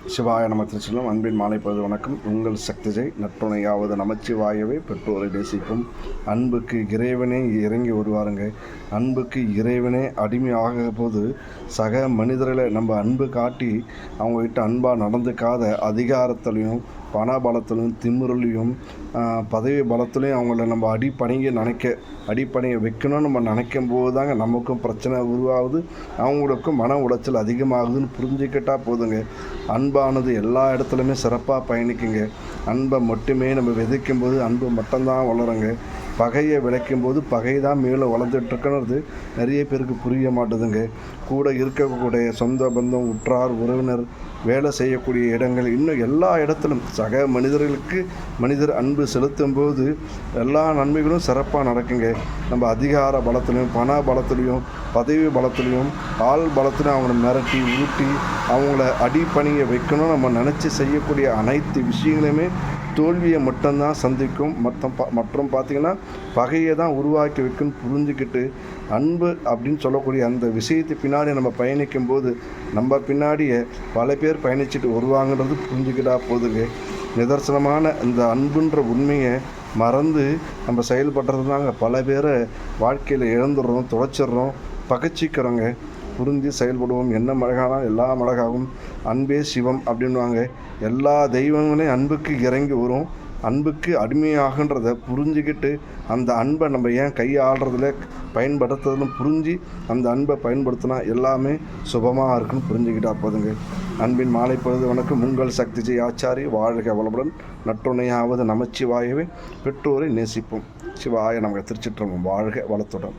சிவாய நம திருச்சிலும் அன்பின் மாலை பொழுது வணக்கம். உங்கள் சக்திஜை. நற்றுணையாவது நமச்சிவாயவே பெற்றோரை நேசிக்கும். அன்புக்கு இறைவனே இறங்கி வருவாருங்க. அன்புக்கு இறைவனே அடிமை ஆக போது சக மனிதர்களை நம்ம அன்பு காட்டி அவங்ககிட்ட அன்பாக நடந்துக்காத அதிகாரத்துலேயும் பணபலத்திலையும் திமிரலையும் பதவி பலத்துலையும் அவங்கள நம்ம அடிப்பணிய வைக்கணும்னு நம்ம நினைக்கும் போது தாங்க நமக்கும் பிரச்சனை உருவாகுது, அவங்களுக்கும் மன உளைச்சல் அதிகமாகுதுன்னு புரிஞ்சுக்கிட்டால் போதுங்க. அன்பானது எல்லா இடத்துலையுமே சிறப்பாக பயணிக்குங்க. அன்பை மட்டுமே நம்ம விதைக்கும் போது அன்பு மட்டும்தான் வளருங்க. பகையை விளைக்கும் போது பகை தான் மேலே வளர்ந்துட்டுருக்கிறது நிறைய பேருக்கு புரிய மாட்டுதுங்க. கூட இருக்கக்கூடிய சொந்த பந்தம், உற்றார் உறவினர், வேலை செய்யக்கூடிய இடங்கள், இன்னும் எல்லா இடத்திலும் சக மனிதர்களுக்கு மனிதர் அன்பு செலுத்தும் போது எல்லா நன்மைகளும் சிறப்பாக நடக்குங்க. நம்ம அதிகார பலத்திலையும் பண பலத்திலையும் பதவி பலத்திலையும் ஆள் பலத்திலையும் அவங்கள மிரட்டி ஊட்டி அவங்கள அடிப்பணியை வைக்கணும் நம்ம நினச்சி செய்யக்கூடிய அனைத்து விஷயங்களையுமே தோல்வியை மட்டும்தான் சந்திக்கும். மற்றும் பார்த்திங்கன்னா பகையை தான் உருவாக்கி வைக்குன்னு புரிஞ்சுக்கிட்டு அன்பு அப்படின்னு சொல்லக்கூடிய அந்த விஷயத்தை பின்னாடி நம்ம பயணிக்கும் போது நம்ம பின்னாடியே பல பேர் பயணிச்சுட்டு வருவாங்கன்றது புரிஞ்சுக்கிட்டா போதுங்க. நிதர்சனமான இந்த அன்புன்ற உண்மையை மறந்து நம்ம செயல்படுறது தாங்க பல பேரை வாழ்க்கையில் இழந்துடுறோம், தொலைச்சிடுறோம், பகைச்சிக்கிறோங்க. புரிஞ்சு செயல்படுவோம். என்ன மழகானால் எல்லா மழகாகும். அன்பே சிவம் அப்படின்வாங்க. எல்லா தெய்வங்களையும் அன்புக்கு இறங்கி வரும். அன்புக்கு அடிமையாகன்றதை புரிஞ்சுக்கிட்டு அந்த அன்பை நம்ம ஏன் கையாளுறதுல பயன்படுத்துறதுன்னு புரிஞ்சு அந்த அன்பை பயன்படுத்தினா எல்லாமே சுபமாக இருக்குன்னு புரிஞ்சுக்கிட்டா போதுங்க. அன்பின் மாலை பொழுது வணக்கம். உங்கள் சக்திஜி ஆச்சாரி. வாழ்க வளமுடன். நற்றுணையாவது நமச்சிவாயவே பெற்றோரை நேசிப்போம். சிவாய நமக்கு திருச்சிற்றம்பலம். வாழ்க வளத்துடன்.